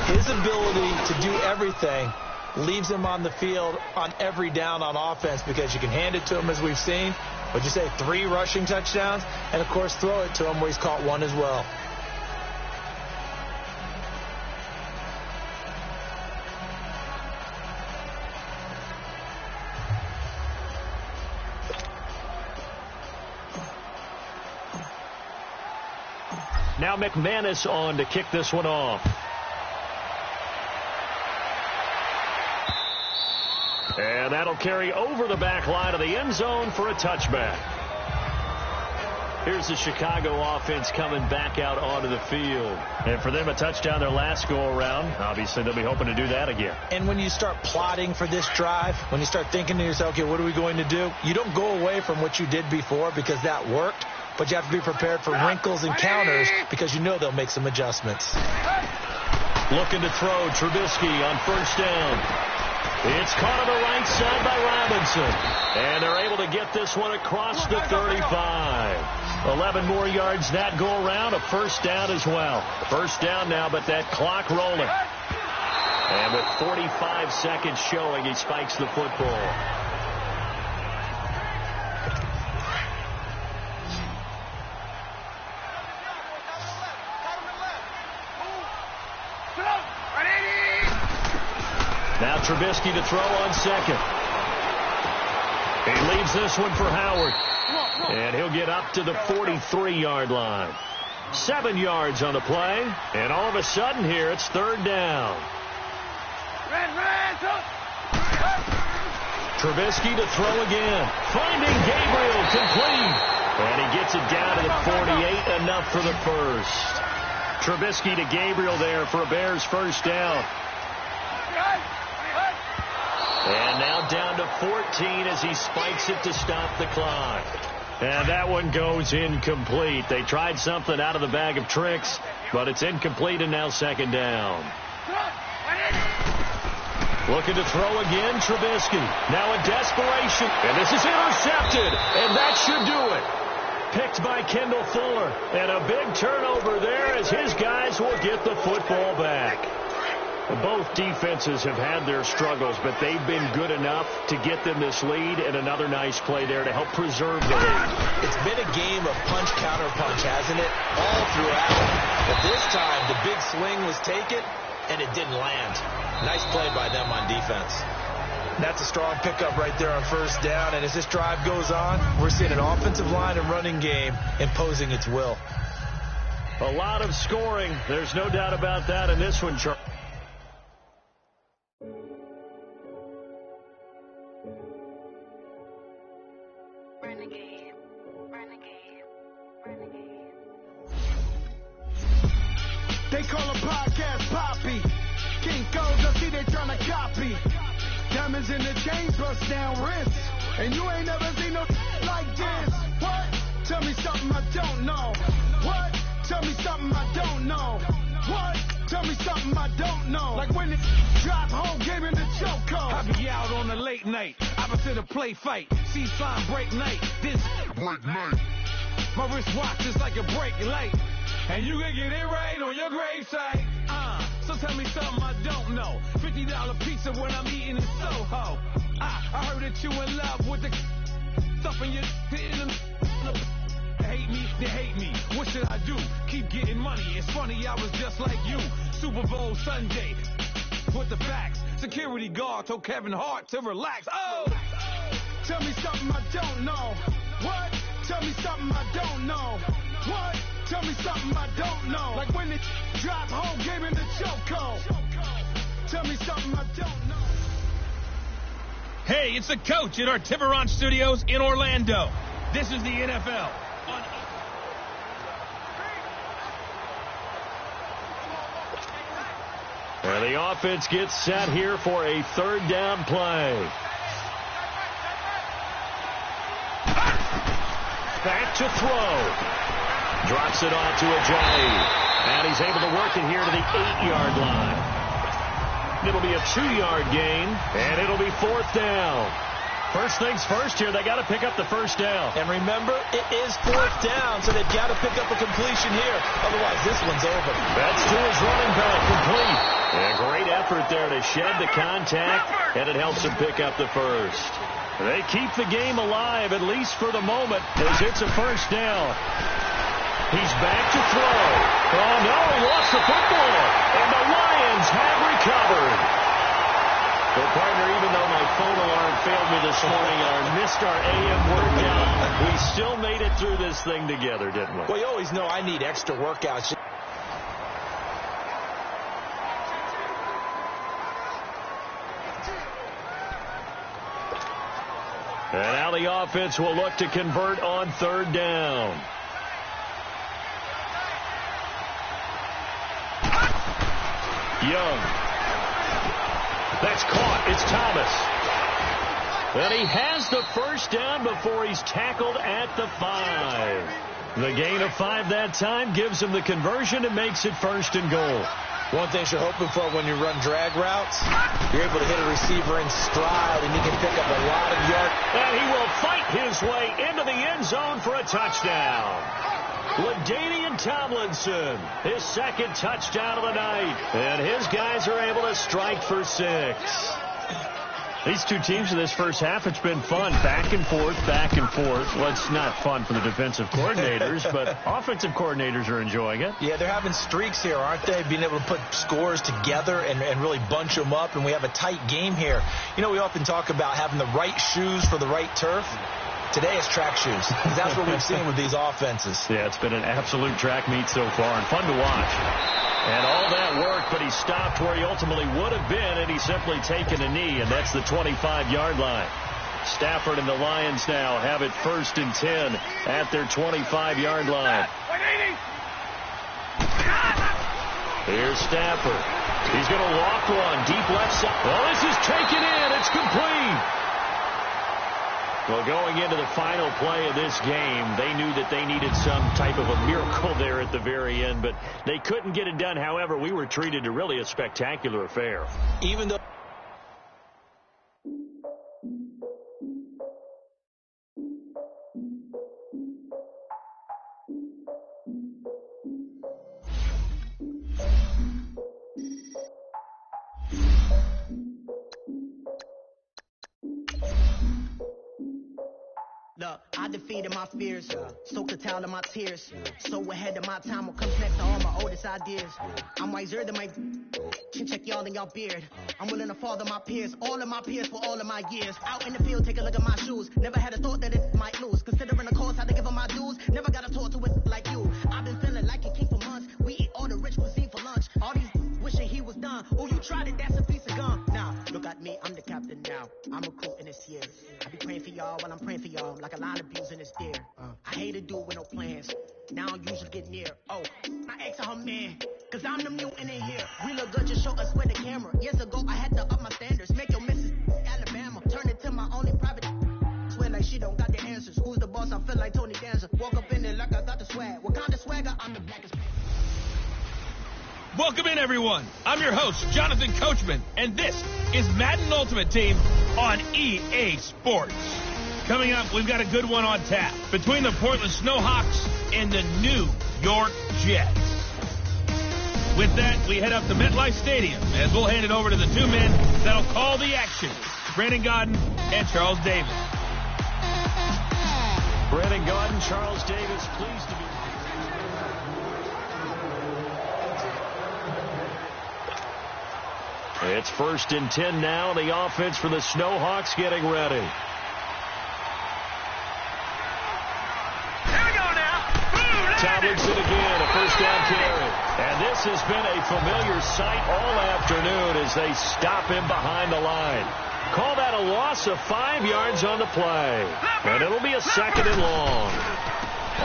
His ability to do everything leaves him on the field on every down on offense because you can hand it to him, as we've seen. What'd you say, 3 rushing touchdowns? And, of course, throw it to him where he's caught 1 as well. Now McManus on to kick this one off. And that'll carry over the back line of the end zone for a touchback. Here's the Chicago offense coming back out onto the field. And for them, a touchdown their last go-around. Obviously, they'll be hoping to do that again. And when you start plotting for this drive, when you start thinking to yourself, okay, what are we going to do? You don't go away from what you did before because that worked. But you have to be prepared for wrinkles and counters because you know they'll make some adjustments. Looking to throw, Trubisky on first down. It's caught on the right side by Robinson. And they're able to get this one across the 35. 11 more yards that go around, a first down as well. First down now, but that clock rolling. And with 45 seconds showing, he spikes the football. Now Trubisky to throw on second. He leaves this one for Howard. And he'll get up to the 43-yard line. 7 yards on the play. And all of a sudden here, it's third down. Trubisky to throw again. Finding Gabriel complete. And he gets it down to the 48, enough for the first. Trubisky to Gabriel there for a Bears first down. And now down to 14 as he spikes it to stop the clock. And that one goes incomplete. They tried something out of the bag of tricks, but it's incomplete and now second down. Looking to throw again, Trubisky. Now in desperation. And this is intercepted. And that should do it. Picked by Kendall Fuller. And a big turnover there as his guys will get the football back. Both defenses have had their struggles, but they've been good enough to get them this lead, and another nice play there to help preserve the lead. It's been a game of punch, counter, punch, hasn't it? All throughout. But this time, the big swing was taken, and it didn't land. Nice play by them on defense. That's a strong pickup right there on first down, and as this drive goes on, we're seeing an offensive line and running game imposing its will. A lot of scoring. There's no doubt about that in this one, Charles. They call a podcast Poppy. King Codes, I see they tryna copy. Diamonds in the chains, bust down wrists. And you ain't never seen no like this. What? Tell me something I don't know. What? Tell me something I don't know. What? Tell me something I don't know. Like when it drop home, gave him the chokehold. I be out on a late night, opposite a play fight. See sign break night, this break night. My wristwatch is like a break light. And you can get it right on your gravesite. So tell me something I don't know. $50 pizza when I'm eating in Soho. I heard that you in love with the stuff in your hitting them. Hate me, they hate me. What should I do? Keep getting money. It's funny, I was just like you. Super Bowl Sunday. With the facts. Security guard told Kevin Hart to relax. Oh! Tell me something I don't know. What? Tell me something I don't know. What? Tell me something I don't know. Like when it drop home, gave him the chokehold. Tell me something I don't know. Hey, it's the coach at our Tiburon Studios in Orlando. This is the NFL. And the offense gets set here for a third down play. Back to throw. Drops it off to Ajayi. And he's able to work it here to the 8-yard line. It'll be a 2-yard gain, and it'll be fourth down. First things first here, they got to pick up the first down. And remember, it is fourth down, so they've got to pick up a completion here. Otherwise, this one's over. That's to his running back, complete. effort there to shed the contact, and it helps him pick up the first. They keep the game alive, at least for the moment, as it's a first down. He's back to throw. Oh, no, he lost the football, and the Lions have recovered. Well, partner, even though my phone alarm failed me this morning and I missed our AM workout, we still made it through this thing together, didn't we? Well, you always know I need extra workouts. And now the offense will look to convert on third down. Young. That's caught. It's Thomas. And he has the first down before he's tackled at the 5. The gain of 5 that time gives him the conversion and makes it first and goal. One thing you're hoping for when you run drag routes, you're able to hit a receiver in stride, and he can pick up a lot of yards. And he will fight his way into the end zone for a touchdown. LaDainian Tomlinson, his second touchdown of the night. And his guys are able to strike for 6. These two teams in this first half, it's been fun. Back and forth, back and forth. Well, it's not fun for the defensive coordinators, but offensive coordinators are enjoying it. Yeah, they're having streaks here, aren't they? Being able to put scores together and really bunch them up, and we have a tight game here. You know, we often talk about having the right shoes for the right turf. Today it's track shoes. That's what we've seen with these offenses. Yeah, it's been an absolute track meet so far and fun to watch. And all that work, but he stopped where he ultimately would have been, and he's simply taken a knee, and that's the 25-yard line. Stafford and the Lions now have it 1st and 10 at their 25-yard line. Here's Stafford. He's going to loft one deep left side. Well, this is taken in. It's complete. Well, going into the final play of this game, they knew that they needed some type of a miracle there at the very end, but they couldn't get it done. However, we were treated to really a spectacular affair. Even though Look, I defeated my fears, soaked the towel in my tears. So ahead of my time, what comes next to all my oldest ideas. I'm wiser than my can check y'all in y'all beard. I'm willing to father my peers, all of my peers for all of my years. Out in the field, take a look at my shoes. Never had a thought that it might lose. Considering the cost, how to give them my dues. Never got a talk to it like you. I've been feeling like a king for months. We eat all the rich cuisine for lunch. All these wishing he was done. Oh, you tried it, that's a piece of gum. Now, look at me, I'm the captain now. I'm recruiting this year. I be praying for y'all while I'm praying for y'all. Like a line of abusing this deer. I hate to do it with no plans. Now I usually get near. Oh, my ex are her man. Cause I'm the mutant in here. We look good, just show us where the camera. Years ago, I had to up my standards. Make your missus Alabama. Turn it to my only private. Swear like she don't got the answers. Who's the boss? I feel like Tony Danza. Walk up in there like I got the swag. What kind of swagger? I'm the blackest. Welcome in, everyone. I'm your host, Jonathan Coachman, and this is Madden Ultimate Team on EA Sports. Coming up, we've got a good one on tap between the Portland Snowhawks and the New York Jets. With that, we head up to MetLife Stadium as we'll hand it over to the two men that'll call the action, Brandon Gaudin and Charles Davis. Brandon Gaudin, Charles Davis, pleased to be. It's 1st and 10 now. The offense for the Snowhawks getting ready. Tomlinson again, a first down carry. And this has been a familiar sight all afternoon as they stop him behind the line. Call that a loss of 5 yards on the play. And it'll be a 2nd and long.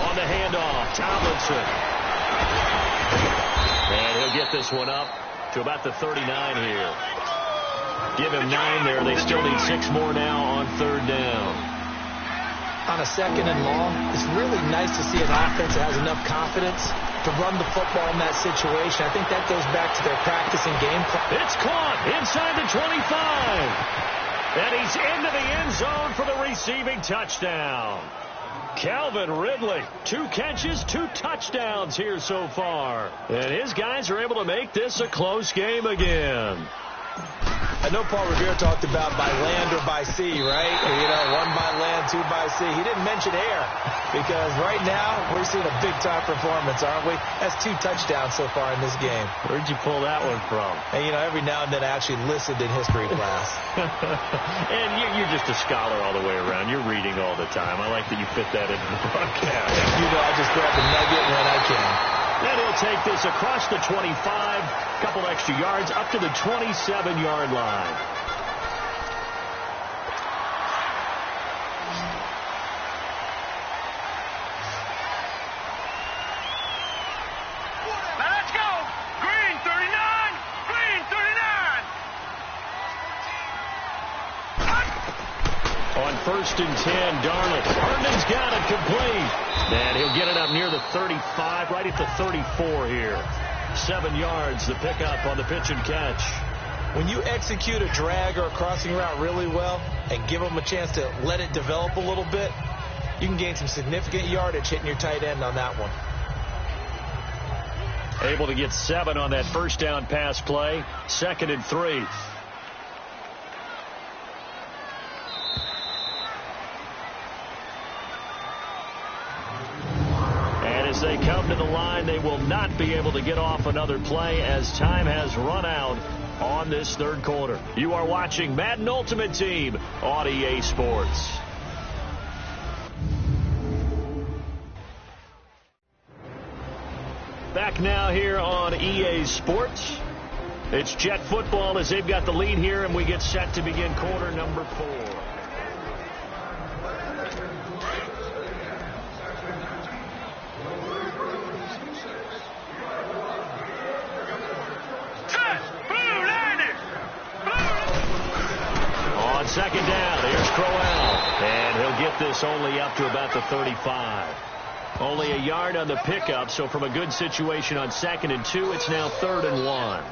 On the handoff, Tomlinson. And he'll get this one up to about the 39 here. Give him 9 there. They still need 6 more now on 3rd down. on a 2nd and long, it's really nice to see an offense that has enough confidence to run the football in that situation. I think that goes back to their practice and game plan. It's caught inside the 25. And he's into the end zone for the receiving touchdown. Calvin Ridley, 2 catches, 2 touchdowns here so far. And his guys are able to make this a close game again. I know Paul Revere talked about by land or by sea, right? You know, one by land, two by sea. He didn't mention air because right now we're seeing a big-time performance, aren't we? That's 2 touchdowns so far in this game. Where'd you pull that one from? And, you know, every now and then I actually listened in history class. And you're just a scholar all the way around. You're reading all the time. I like that you fit that into the broadcast. You know, I just grab the nugget when I can. And he'll take this across the 25, couple extra yards, up to the 27-yard line. Now let's go. Green 39. Green 39. On 1st and 10, Darnold. Herndon's got it complete. And he'll get it up near the 35, right at the 34 here. 7 yards, the pickup on the pitch and catch. When you execute a drag or a crossing route really well and give them a chance to let it develop a little bit, you can gain some significant yardage hitting your tight end on that one. Able to get 7 on that first down pass play. 2nd and 3. As they come to the line, they will not be able to get off another play as time has run out on this 3rd quarter. You are watching Madden Ultimate Team on EA Sports. Back now here on EA Sports. It's Jet football as they've got the lead here, and we get set to begin quarter number 4. On 2nd down, here's Crowell. And he'll get this only up to about the 35. Only a yard on the pickup, so from a good situation on 2nd and 2, it's now 3rd and 1.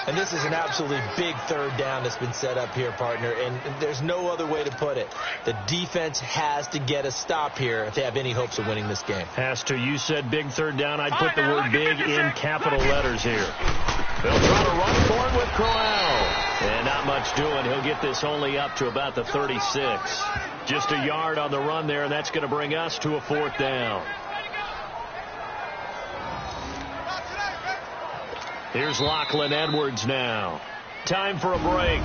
And this is an absolutely big 3rd down that's been set up here, partner, and there's no other way to put it. The defense has to get a stop here if they have any hopes of winning this game. Has to. You said big 3rd down. I'd put the word big in capital letters here. They'll try to run for it with Crowell. And not much doing. He'll get this only up to about the 36. Just a yard on the run there, and that's going to bring us to a 4th down. Here's Lachlan Edwards now. Time for a break.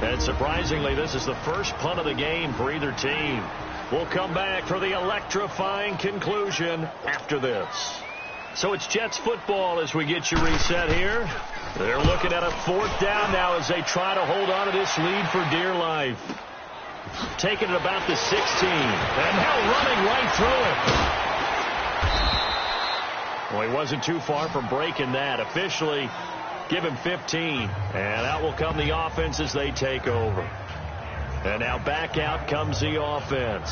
And surprisingly, this is the first punt of the game for either team. We'll come back for the electrifying conclusion after this. So it's Jets football as we get you reset here. They're looking at a 4th down now as they try to hold on to this lead for dear life. Taking it about the 16. And now running right through it. Well, he wasn't too far from breaking that. Officially, give him 15. And out will come the offense as they take over. And now back out comes the offense.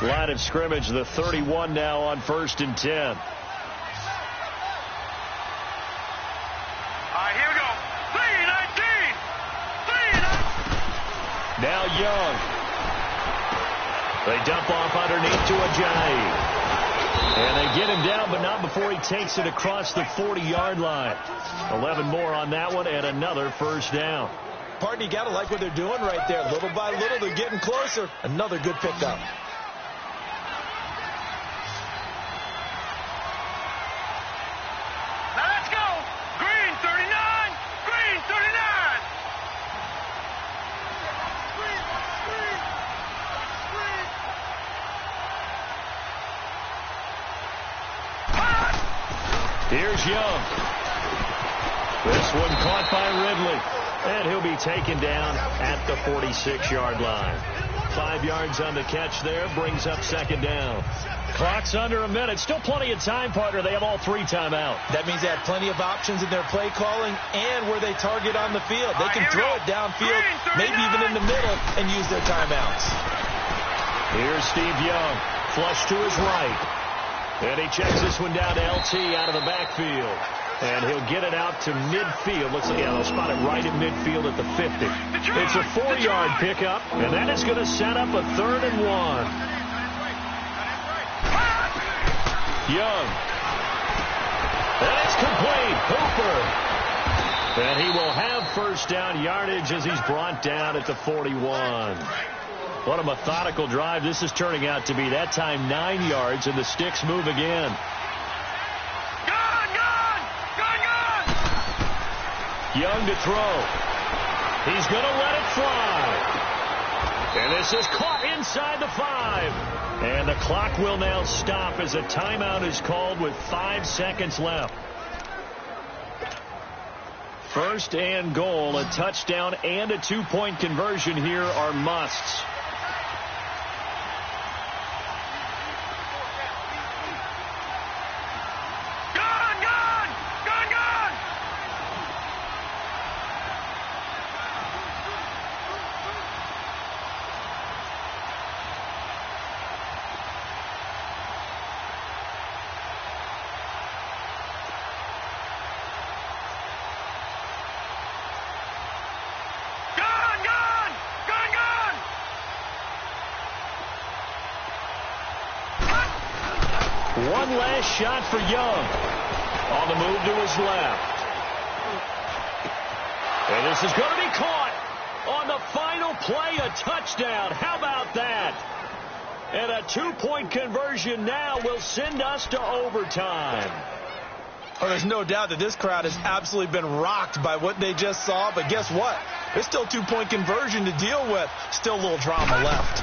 Line of scrimmage, the 31 now on 1st and 10. All right, here we go. 3-19. Now Young. They dump off underneath to Ajayi. And they get him down, but not before he takes it across the 40-yard line. 11 more on that one, and another 1st down. Partner, you got to like what they're doing right there. Little by little, they're getting closer. Another good pickup. Here's Young. This one caught by Ridley. And he'll be taken down at the 46-yard line. 5 yards on the catch there. Brings up second down. Clock's under a minute. Still plenty of time, partner. They have all 3 timeouts. That means they have plenty of options in their play calling and where they target on the field. They can throw it downfield, maybe even in the middle, and use their timeouts. Here's Steve Young. Flush to his right. And he checks this one down to LT out of the backfield. And he'll get it out to midfield. Looks like they'll spot it right at midfield at the 50. It's a 4-yard pickup, and that is going to set up a 3rd and 1. Young. And it's complete. Hooper. And he will have first down yardage as he's brought down at the 41. What a methodical drive this is turning out to be. That time 9 yards, and the sticks move again. Young to throw. He's going to let it fly. And this is caught inside the 5. And the clock will now stop as a timeout is called with 5 seconds left. 1st and goal, a touchdown and a 2-point conversion here are musts. One last shot for Young. On the move to his left. And this is going to be caught on the final play, a touchdown. How about that? And a 2-point conversion now will send us to overtime. Well, there's no doubt that this crowd has absolutely been rocked by what they just saw. But guess what? There's still 2-point conversion to deal with. Still a little drama left.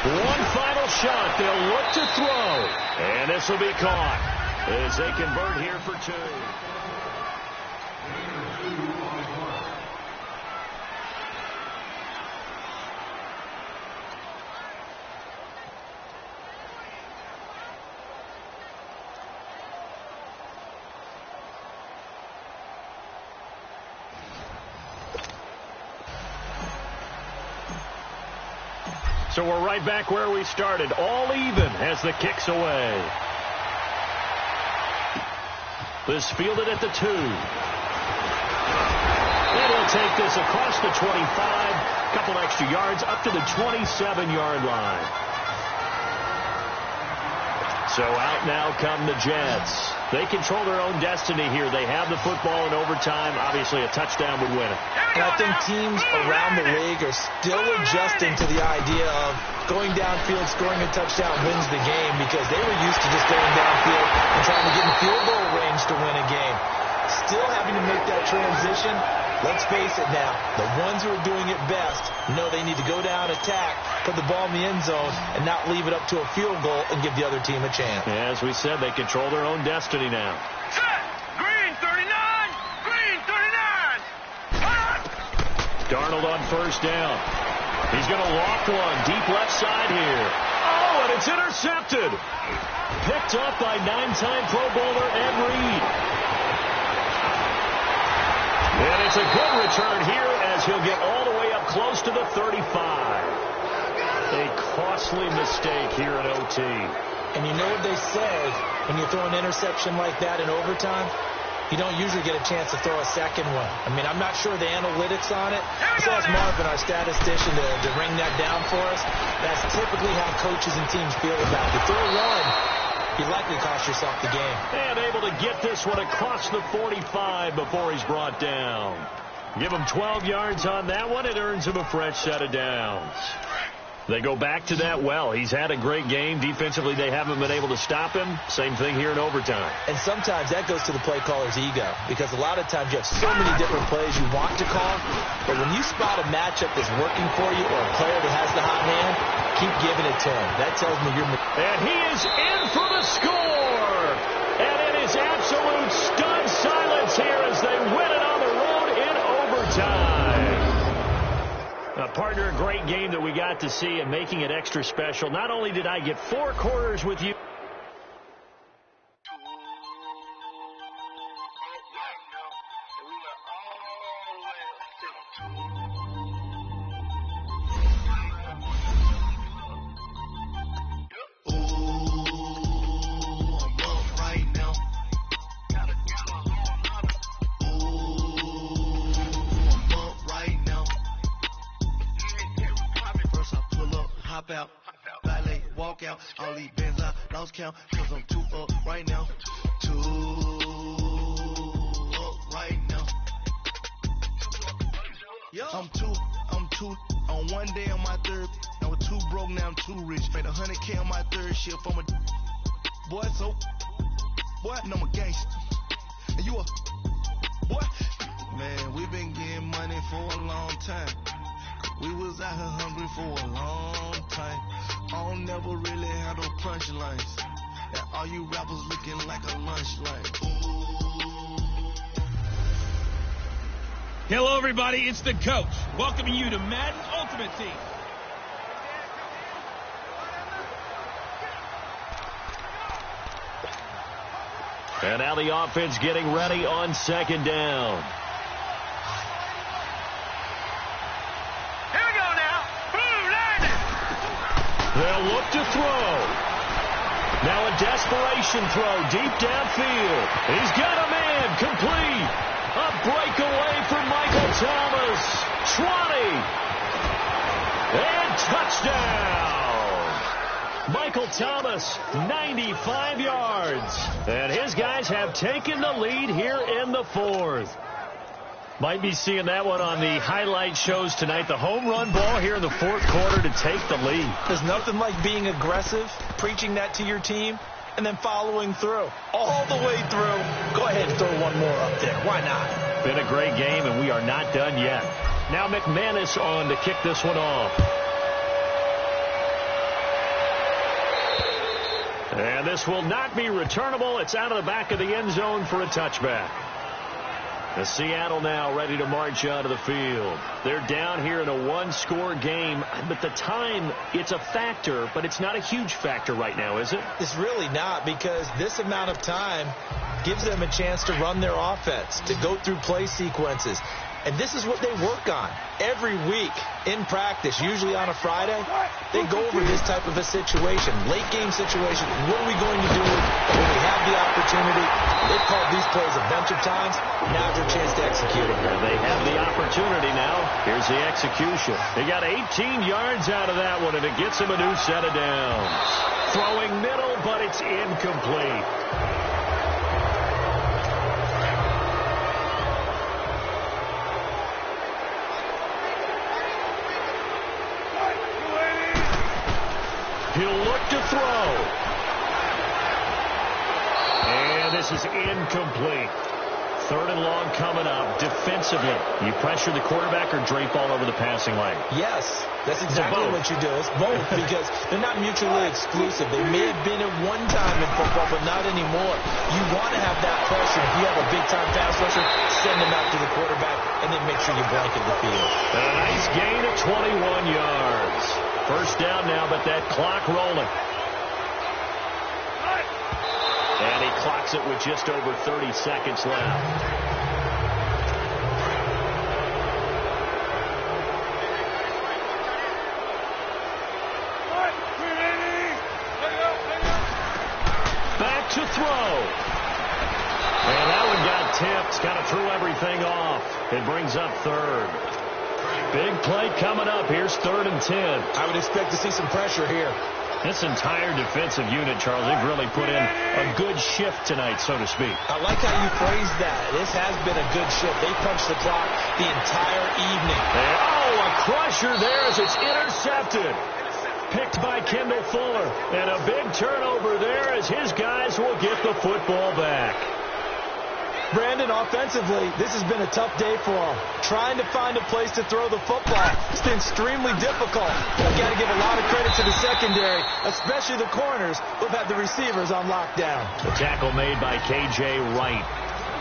One final shot. They'll look to throw. And this will be caught as they convert here for 2. So we're right back where we started, all even as the kick's away. This fielded at the 2. And he'll take this across the 25, a couple extra yards up to the 27-yard line. So out now come the Jets. They control their own destiny here. They have the football in overtime. Obviously, a touchdown would win it. And I think teams around the league are still adjusting to the idea of going downfield, scoring a touchdown wins the game, because they were used to just going downfield and trying to get in field goal range to win a game. Still having to make that transition. Let's face it now, the ones who are doing it best know they need to go down, attack, put the ball in the end zone, and not leave it up to a field goal and give the other team a chance. As we said, they control their own destiny now. Set! Green 39! Green 39! Darnold on first down. He's going to loft one deep left side here. Oh, and it's intercepted. Picked up by 9-time Pro Bowler Ed Reed. And it's a good return here as he'll get all the way up close to the 35. A costly mistake here in OT. And you know what they say, when you throw an interception like that in overtime, you don't usually get a chance to throw a second one. I mean, I'm not sure the analytics on it. Let's ask Marvin, our statistician, to ring that down for us. That's typically how coaches and teams feel about it. If you throw one, you likely cost yourself the game. And able to get this one across the 45 before he's brought down. Give him 12 yards on that one. It earns him a fresh set of downs. They go back to that well. He's had a great game. Defensively, they haven't been able to stop him. Same thing here in overtime. And sometimes that goes to the play caller's ego, because a lot of times you have so many different plays you want to call, but when you spot a matchup that's working for you or a player that has the hot hand, keep giving it to him. That tells me you're... And he is in for the score! And it is absolute stud silence here as they win it on the road in overtime. Partner, great game that we got to see and making it extra special. Not only did I get 4 quarters with you. Out, ballet, walk out, all these bands I lost count, cause I'm too up right now, too up right now. I'm two, on one day on my third, I was too broke, now I'm too rich, made 100K on my third shift, I'm a boy, so, boy, and I'm a gangster, and you a, boy, man, we been getting money for a long time. We was out here hungry for a long time. I don't never really have no punchlines. And all you rappers looking like a lunch line. Hello, everybody. It's the coach welcoming you to Madden Ultimate Team. And now the offense getting ready on second down. They'll look to throw. Now a desperation throw deep downfield. He's got a man complete. A breakaway from Michael Thomas. 20. And touchdown. Michael Thomas, 95 yards. And his guys have taken the lead here in the 4th. Might be seeing that one on the highlight shows tonight. The home run ball here in the 4th quarter to take the lead. There's nothing like being aggressive, preaching that to your team, and then following through. All the way through. Go ahead and throw one more up there. Why not? Been a great game, and we are not done yet. Now McManus on to kick this one off. And this will not be returnable. It's out of the back of the end zone for a touchback. The Seattle now ready to march onto the field. They're down here in a 1-score game, but the time, it's a factor, but it's not a huge factor right now, is it? It's really not, because this amount of time gives them a chance to run their offense, to go through play sequences. And this is what they work on every week in practice, usually on a Friday. They go over this type of a situation, late game situation. What are we going to do when we have the opportunity? They've called these plays a bunch of times. Now's their chance to execute it. They have the opportunity now. Here's the execution. They got 18 yards out of that one, and it gets them a new set of downs. Throwing middle, but it's incomplete. He'll look to throw. And this is incomplete. 3rd and long coming up. Defensively, you pressure the quarterback or drape all over the passing lane? Yes, that's exactly what you do. It's both, because they're not mutually exclusive. They may have been at one time in football, but not anymore. You want to have that pressure. If you have a big-time pass rusher, send them out to the quarterback, and then make sure you blanket the field. A nice gain of 21 yards. First down now, but that clock rolling. And he clocks it with just over 30 seconds left. Back to throw. And that one got tipped. Kind of threw everything off. It brings up 3rd. Big play coming up. Here's 3rd and 10. I would expect to see some pressure here. This entire defensive unit, Charles, they've really put in a good shift tonight, so to speak. I like how you phrased that. This has been a good shift. They punched the clock the entire evening. And, a crusher there as it's intercepted. Picked by Kendall Fuller. And a big turnover there as his guys will get the football back. Brandon, offensively, this has been a tough day for them. Trying to find a place to throw the football. It's been extremely difficult. I've got to give a lot of credit to the secondary, especially the corners who've had the receivers on lockdown. The tackle made by K.J. Wright.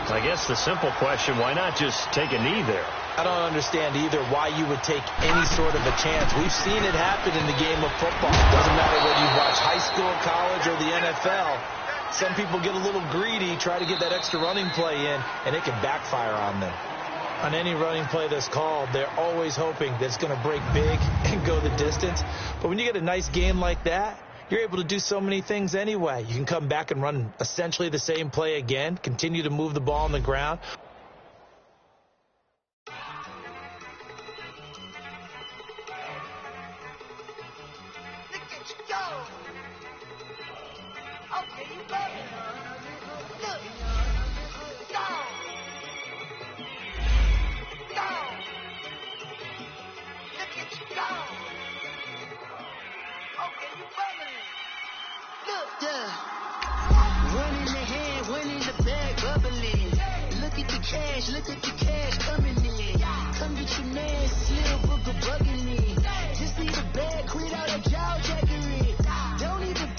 I guess the simple question, why not just take a knee there? I don't understand either why you would take any sort of a chance. We've seen it happen in the game of football. Doesn't matter whether you watch high school, college, or the NFL. Some people get a little greedy, try to get that extra running play in, and it can backfire on them. On any running play that's called, they're always hoping that it's going to break big and go the distance. But when you get a nice game like that, you're able to do so many things anyway. You can come back and run essentially the same play again, continue to move the ball on the ground. One in the hand, one in the bag, bubbling. Look at the cash coming in. Come get your man, Slim Booker bugging me. Just leave the bag, quit all that jaw jackery. Don't even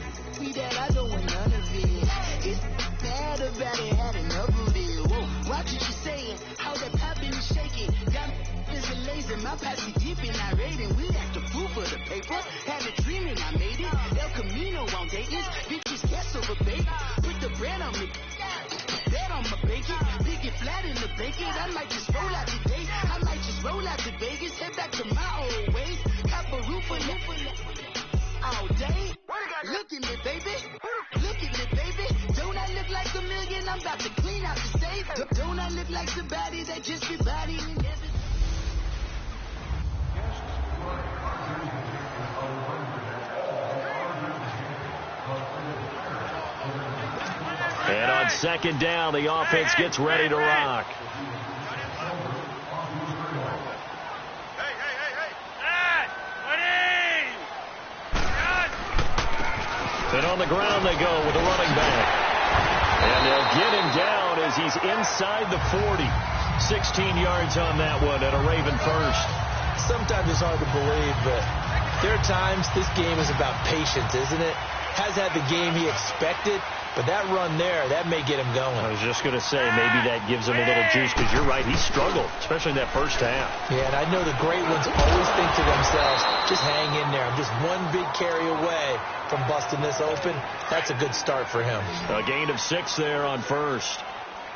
be that, I don't want none of it. It's bad about it, had enough of it. Whoa, watch what you saying, how that popping and shaking. Got is a laser, my posse deep and I raiding. We act a fool for the paper, had a dream and I made it. El Camino on Dayton's, bitches cast over bait. Put the bread on me, that on my bacon. Big it flat in the bacon, I might just roll out today. I might just roll out to Vegas, head back to my old ways. Cop a roof all day. Look at me, baby. Look at me, baby. Don't I look like a million? I'm about to clean out the safe. Don't I look like somebody that just be bodying everything? And on second down, the offense gets ready to rock. And on the ground they go with the running back. And they'll get him down as he's inside the 40. 16 yards on that one and a Raven first. Sometimes it's hard to believe, but there are times this game is about patience, isn't it? Has had the game he expected, but that run there, that may get him going. I was just going to say, maybe that gives him a little juice, because you're right, he struggled, especially in that first half. Yeah, and I know the great ones always think to themselves, just hang in there. I'm just one big carry away from busting this open. That's a good start for him. A gain of 6 there on first.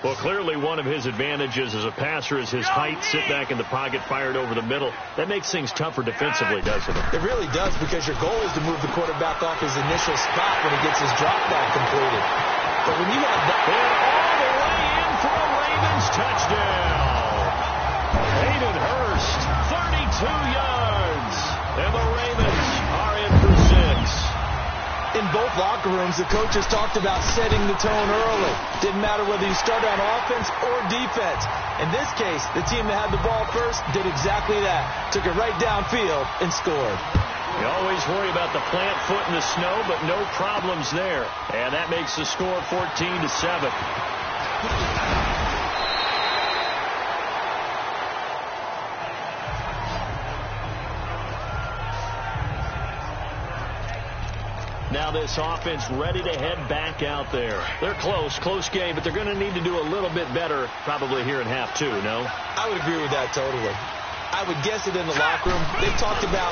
Well, clearly one of his advantages as a passer is his height, sit back in the pocket, fired over the middle. That makes things tougher defensively, doesn't it? It really does, because your goal is to move the quarterback off his initial spot when he gets his drop back completed. But when you have that... And all the way in for a Ravens touchdown. Hayden Hurst, 32 yards. And the Ravens are in for 6. In both locker rooms, the coaches talked about setting the tone early. Didn't matter whether you started on offense or defense. In this case, the team that had the ball first did exactly that. Took it right downfield and scored. You always worry about the plant foot in the snow, but no problems there. And that makes the score 14-7. Now this offense ready to head back out there. They're close game, but they're going to need to do a little bit better probably here in half 2, no? I would agree with that totally. I would guess it in the locker room. They talked about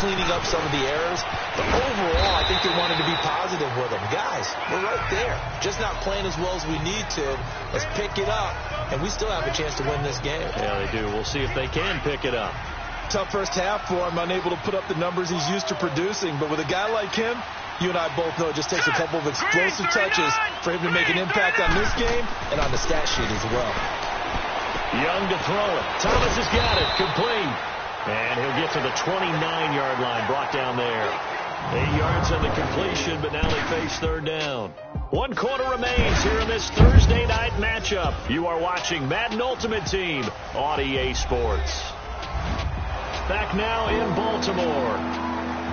cleaning up some of the errors, but overall I think they wanted to be positive with them. Guys, we're right there. Just not playing as well as we need to. Let's pick it up, and we still have a chance to win this game. Yeah, they do. We'll see if they can pick it up. Tough first half for him, unable to put up the numbers he's used to producing, but with a guy like him, you and I both know it just takes a couple of explosive touches for him to make an impact on this game and on the stat sheet as well. Young to throw it. Thomas has got it. Complete. And he'll get to the 29-yard line. Brought down there. 8 yards on the completion, but now they face third down. 1 quarter remains here in this Thursday night matchup. You are watching Madden Ultimate Team on EA Sports. Back now in Baltimore,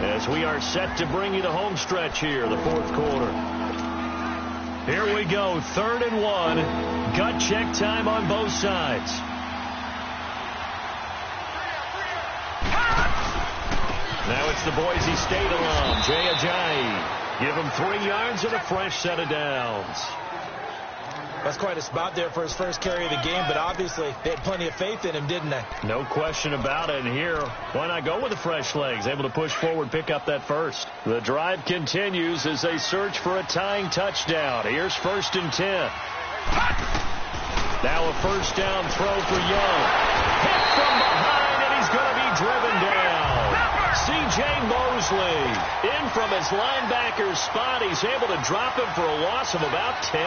as we are set to bring you the home stretch here, the 4th quarter. Here we go, 3rd and 1. Gut check time on both sides. Now it's the Boise State alum, Jay Ajayi. Give him 3 yards and a fresh set of downs. That's quite a spot there for his first carry of the game, but obviously they had plenty of faith in him, didn't they? No question about it. And here, why not go with the fresh legs? Able to push forward, pick up that first. The drive continues as they search for a tying touchdown. Here's 1st and 10. Now a first down throw for Young. Hit from behind, and he's going to be driven down. C.J. Mosley in from his linebacker spot. He's able to drop him for a loss of about 10.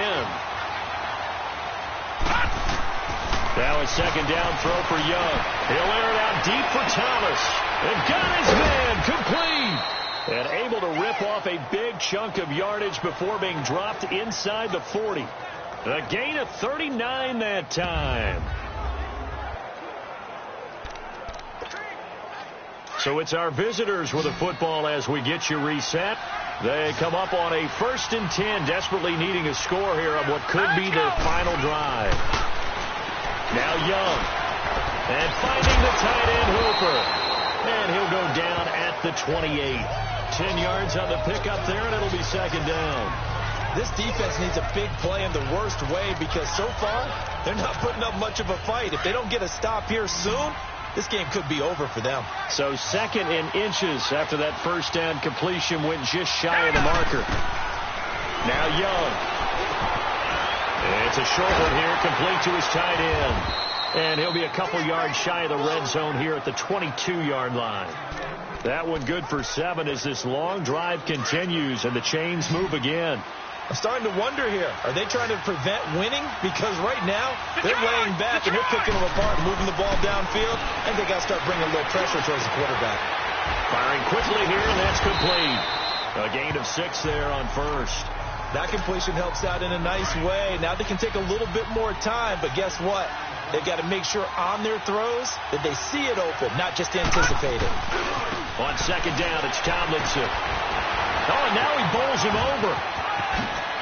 Now a second down throw for Young. He'll air it out deep for Thomas. And got his man complete. And able to rip off a big chunk of yardage before being dropped inside the 40. A gain of 39 that time. So it's our visitors with the football as we get you reset. They come up on a 1st and 10, desperately needing a score here on what could be their final drive. Now Young. And finding the tight end Hooper. And he'll go down at the 28. 10 yards on the pickup there, and it'll be second down. This defense needs a big play in the worst way because so far they're not putting up much of a fight. If they don't get a stop here soon, this game could be over for them. So 2nd and inches after that first down completion went just shy of the marker. Now Young. It's a short one here, complete to his tight end. And he'll be a couple yards shy of the red zone here at the 22-yard line. That one good for 7 as this long drive continues and the chains move again. I'm starting to wonder here. Are they trying to prevent winning? Because right now, they're laying back and they're picking them apart, moving the ball downfield, and they got to start bringing a little pressure towards the quarterback. Firing quickly here, and that's complete. A gain of 6 there on first. That completion helps out in a nice way. Now they can take a little bit more time, but guess what? They've got to make sure on their throws that they see it open, not just anticipate it. On second down, it's Tomlinson. Oh, and now he bowls him over.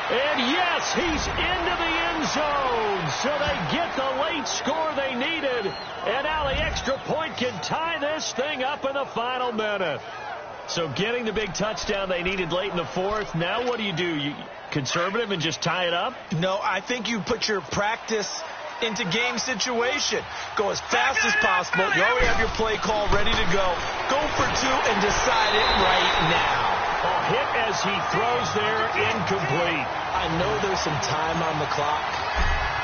And yes, he's into the end zone. So they get the late score they needed. And now the extra point can tie this thing up in the final minute. So getting the big touchdown they needed late in the 4th. Now what do? You conservative and just tie it up? No, I think you put your practice into game situation. Go as fast as possible. You already have your play call ready to go. Go for 2 and decide it right now. A hit as he throws there, incomplete. I know there's some time on the clock,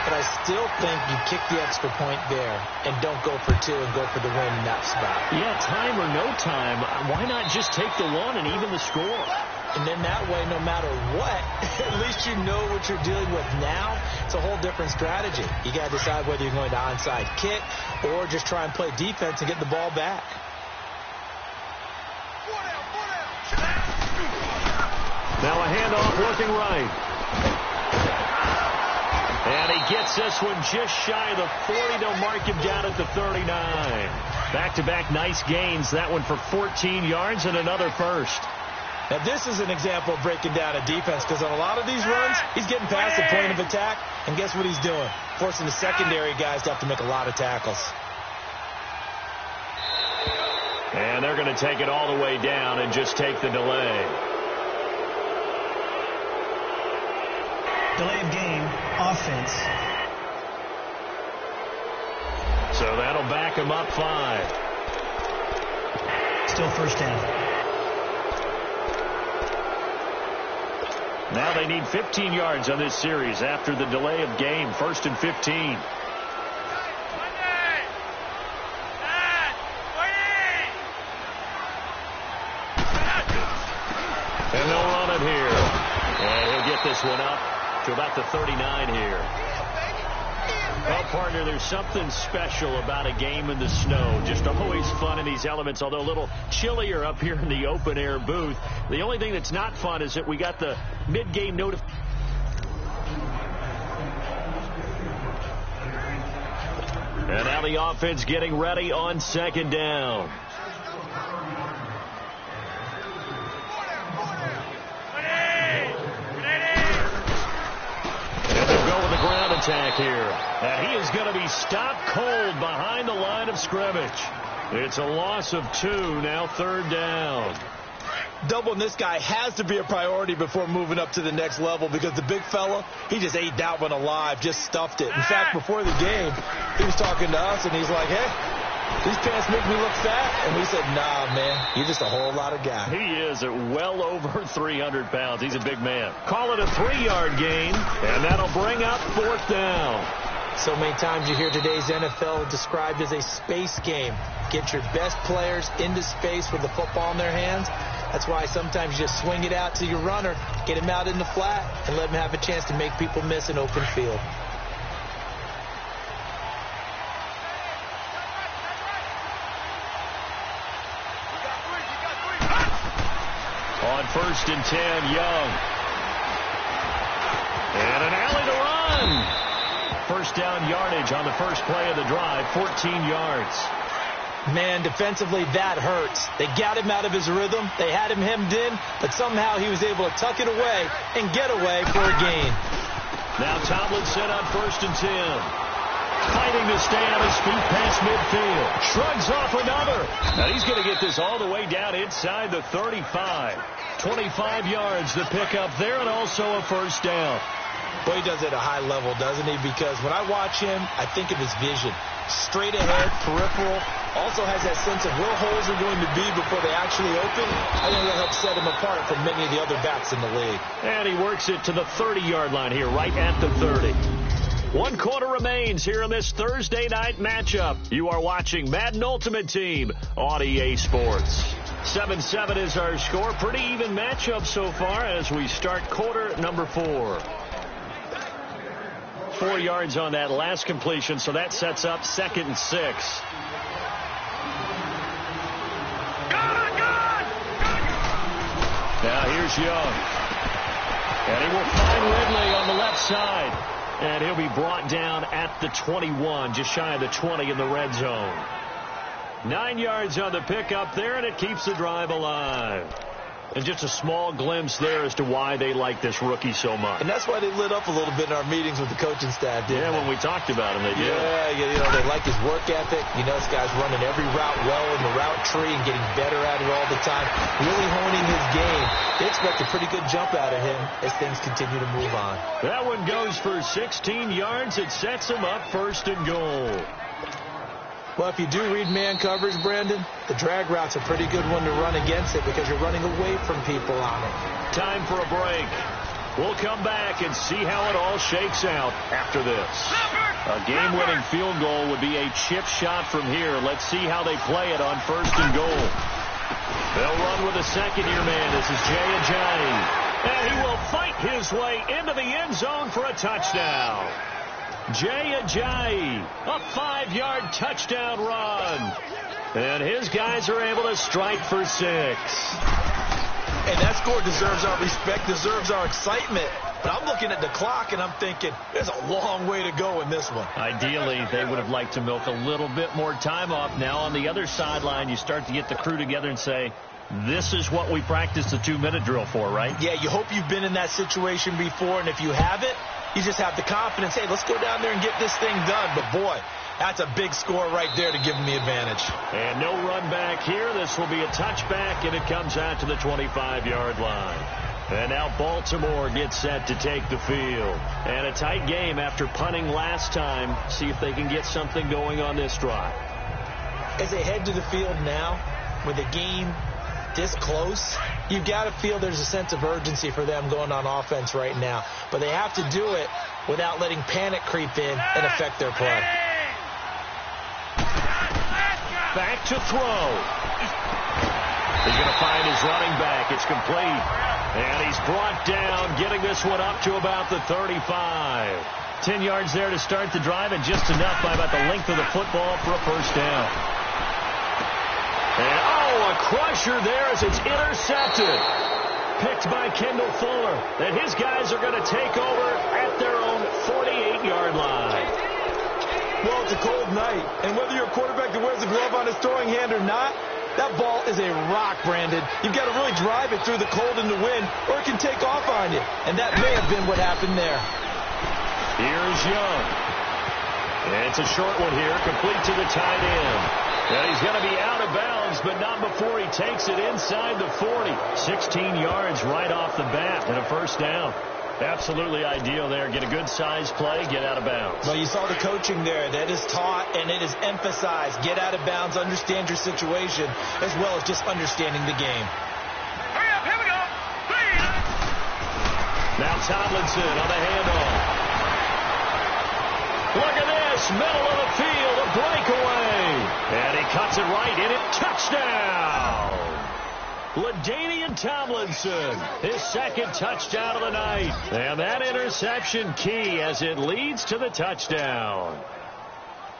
but I still think you kick the extra point there and don't go for 2 and go for the win in that spot. Yeah, time or no time, why not just take the 1 and even the score? And then that way, no matter what, at least you know what you're dealing with now. It's a whole different strategy. You got to decide whether you're going to onside kick or just try and play defense and get the ball back. Now a handoff looking right. And he gets this one just shy of the 40. They'll mark him down at the 39. Back-to-back nice gains. That one for 14 yards and another first. Now, this is an example of breaking down a defense because on a lot of these runs, he's getting past the point of attack, and guess what he's doing? Forcing the secondary guys to have to make a lot of tackles. And they're going to take it all the way down and just take the delay. Delay of game, offense. So that'll back him up 5. Still first down. Now they need 15 yards on this series after the delay of game. 1st and 15. And they'll run it here. And he'll get this one up to about the 39 here. Well, partner, there's something special about a game in the snow. Just always fun in these elements, although a little chillier up here in the open-air booth. The only thing that's not fun is that we got the mid-game notification. And now the offense getting ready on second down. Ground attack here. And he is going to be stopped cold behind the line of scrimmage. It's a loss of 2, now 3rd down. doubling this guy has to be a priority before moving up to the next level because the big fella, he just ate that one alive, just stuffed it. In fact, before the game, he was talking to us, and he's like, hey, these pants make me look fat. And we said, nah, man, you're just a whole lot of guy. He is at well over 300 pounds. He's a big man. Call it a 3-yard gain, and that'll bring up 4th down. So many times you hear today's NFL described as a space game. Get your best players into space with the football in their hands. That's why sometimes you just swing it out to your runner, get him out in the flat, and let him have a chance to make people miss an open field. On 1st and 10, Young. And an alley to run. 1st down yardage on the first play of the drive, 14 yards. Man, defensively, that hurts. They got him out of his rhythm. They had him hemmed in, but somehow he was able to tuck it away and get away for a gain. Now Tomlinson on 1st and 10. Fighting to stay on his feet past midfield. Shrugs off another. Now he's going to get this all the way down inside the 35. 25 yards to pick up there, and also a 1st down. Well, he does it at a high level, doesn't he? Because when I watch him, I think of his vision. Straight ahead, peripheral, also has that sense of where holes are going to be before they actually open. I think that helps set him apart from many of the other backs in the league. And he works it to the 30-yard line here, right at the 30. 1 quarter remains here in this Thursday night matchup. You are watching Madden Ultimate Team on EA Sports. 7-7 is our score. Pretty even matchup so far as we start quarter number 4. 4 yards on that last completion, so that sets up 2nd and 6. Now here's Young. And he will find Ridley on the left side. And he'll be brought down at the 21, just shy of the 20 in the red zone. 9 yards on the pickup there, and it keeps the drive alive. And just a small glimpse there as to why they like this rookie so much. And that's why they lit up a little bit in our meetings with the coaching staff, didn't they? When we talked about him, they did. Yeah, they like his work ethic. You know, this guy's running every route well in the route tree and getting better at it all the time. Really honing his game. They expect a pretty good jump out of him as things continue to move on. That one goes for 16 yards. It sets him up 1st and goal. Well, if you do read man coverage, Brandon, the drag route's a pretty good one to run against it because you're running away from people on it. Time for a break. We'll come back and see how it all shakes out after this. A game-winning field goal would be a chip shot from here. Let's see how they play it on 1st and goal. They'll run with a second-year man. This is Jay Ajayi. And he will fight his way into the end zone for a touchdown. Jay Ajayi, a 5-yard touchdown run. And his guys are able to strike for 6. And that score deserves our respect, deserves our excitement. But I'm looking at the clock, and I'm thinking, there's a long way to go in this one. Ideally, they would have liked to milk a little bit more time off. Now on the other sideline, you start to get the crew together and say, this is what we practiced the 2-minute drill for, right? Yeah, you hope you've been in that situation before, and if you haven't, you just have the confidence, hey, let's go down there and get this thing done. But, boy, that's a big score right there to give them the advantage. And no run back here. This will be a touchback, and it comes out to the 25-yard line. And now Baltimore gets set to take the field. And a tight game after punting last time. See if they can get something going on this drive. As they head to the field now, with the game this close, you've got to feel there's a sense of urgency for them going on offense right now. But they have to do it without letting panic creep in and affect their play. Back to throw. He's going to find his running back. It's complete. And he's brought down, getting this one up to about the 35. 10 yards there to start the drive, and just enough by about the length of the football for a 1st down. And, a crusher there as it's intercepted. Picked by Kendall Fuller. And his guys are going to take over at their own 48-yard line. Well, it's a cold night, and whether you're a quarterback that wears a glove on his throwing hand or not, that ball is a rock, Brandon. You've got to really drive it through the cold and the wind, or it can take off on you. And that may have been what happened there. Here's Young. And it's a short one here, complete to the tight end. And he's going to be out of bounds, but not before he takes it inside the 40. 16 yards right off the bat and a first down. Absolutely ideal there. Get a good size play, get out of bounds. Well, you saw the coaching there. That is taught and it is emphasized. Get out of bounds, understand your situation, as well as just understanding the game. Hurry up, here we go. Now Tomlinson on the handoff. Look at this, middle of the field, a breakaway. And he cuts it right in it. Touchdown! LaDainian Tomlinson, his second touchdown of the night. And that interception key as it leads to the touchdown.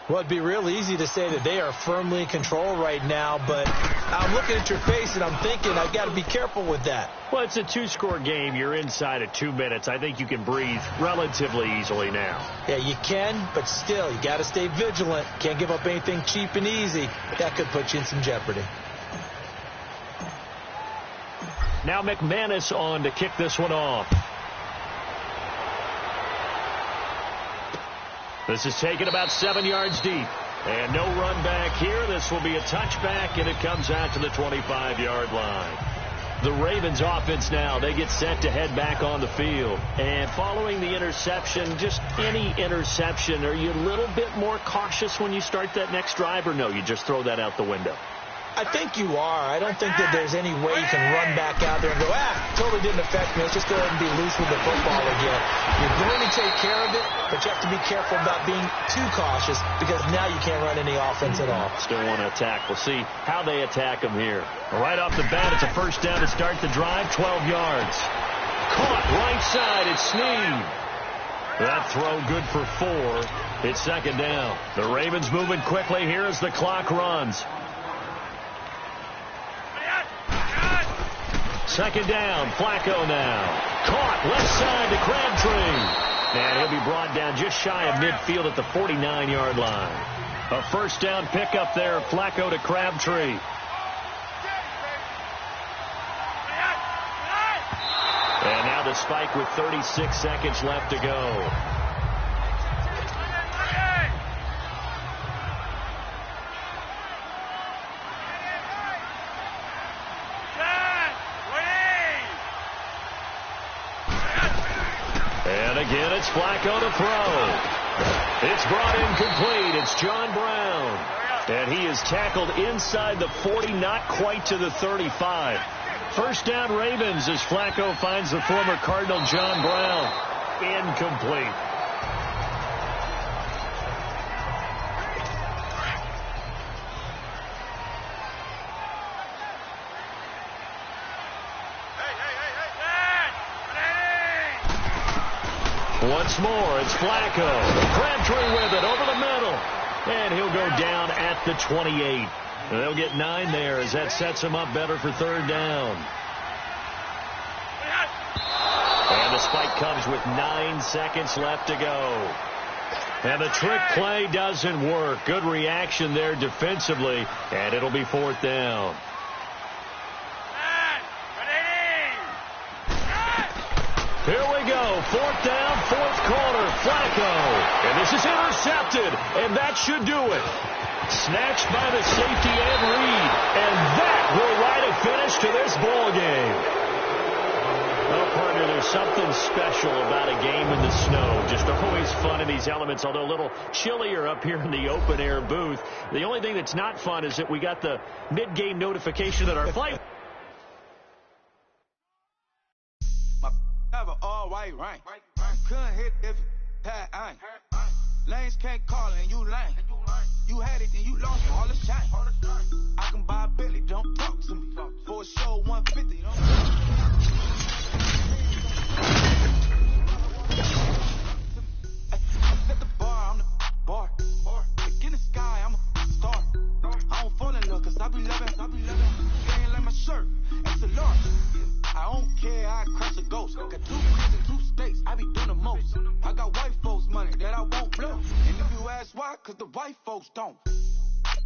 Well, it'd be real easy to say that they are firmly in control right now, but I'm looking at your face and I'm thinking I've got to be careful with that. Well, it's a two-score game. You're inside of 2 minutes. I think you can breathe relatively easily now. Yeah, you can, but still, you got to stay vigilant. Can't give up anything cheap and easy. That could put you in some jeopardy. Now McManus on to kick this one off. This is taken about 7 yards deep. And no run back here. This will be a touchback, and it comes out to the 25-yard line. The Ravens offense now, they get set to head back on the field. And following the interception, just any interception, are you a little bit more cautious when you start that next drive, or no, you just throw that out the window? I think you are. I don't think that there's any way you can run back out there and go, totally didn't affect me. Let's just go ahead and be loose with the football again. You're going to take care of it, but you have to be careful about being too cautious because now you can't run any offense at all. Still want to attack. We'll see how they attack them here. Right off the bat, it's a first down to start the drive, 12 yards. Caught right side, it's Snead. That throw good for 4. It's second down. The Ravens moving quickly here as the clock runs. Second down, Flacco now. Caught left side to Crabtree. And he'll be brought down just shy of midfield at the 49-yard line. A first down pickup there, Flacco to Crabtree. And now the spike with 36 seconds left to go. Again, it's Flacco to throw. It's brought in complete. It's John Brown. And he is tackled inside the 40, not quite to the 35. First down Ravens as Flacco finds the former Cardinal John Brown. Incomplete. Once more, it's Flacco. Crabtree with it over the middle. And he'll go down at the 28. They'll get 9 there as that sets him up better for third down. And the spike comes with 9 seconds left to go. And the trick play doesn't work. Good reaction there defensively. And it'll be fourth down. Here we go. Fourth down, fourth quarter. Flacco. And this is intercepted. And that should do it. Snatched by the safety Ed Reed. And that will write a finish to this ball game. Well, partner, there's something special about a game in the snow. Just always fun in these elements, although a little chillier up here in the open-air booth. The only thing that's not fun is that we got the mid-game notification that our flight... Have an all-white rank. Couldn't hit if it had ain't. Lanes can't call and you lame. You had it and you lost all the shine. I can buy a Billy, don't talk to me. For a show, 150, don't I set the bar, I'm the bar. Look in the sky, I'm a star. I don't fall in love cause I be loving. Game like my shirt, it's a large. I don't care, I crush a ghost. Got 2 kids and 2 states, I be doing the most. I got white folks money that I won't blow. And if you ask why, cause the white folks don't.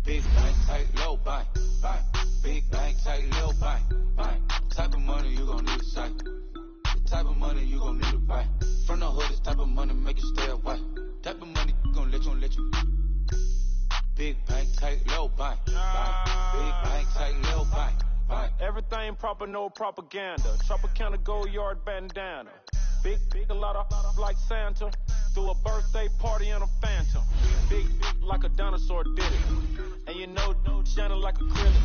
Big bank, tight, low bank, bank. Big bank, tight, low bank, bank. Type of money you gon' need a sight. The type of money you gon' need a bank. From the hood, this type of money make you stay away. Type of money gon' let you. Big bank, tight. take little bank. Big bank, take little bank. Everything proper, no propaganda. Tropicana Gold Yard bandana. Big, a lot of like Santa. Threw a birthday party in a phantom. Big, like a dinosaur did it. And you know, shining like acrylic.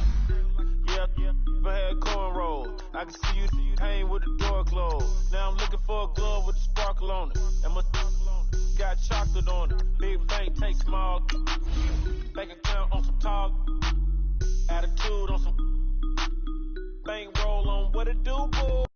Yeah, I had cornrows. I can see you hang with the door closed. Now I'm looking for a glove with a sparkle on it. And my got chocolate on it. Big bank, take small. Bank account on some tall. Attitude on some bank roll on what it do, boy.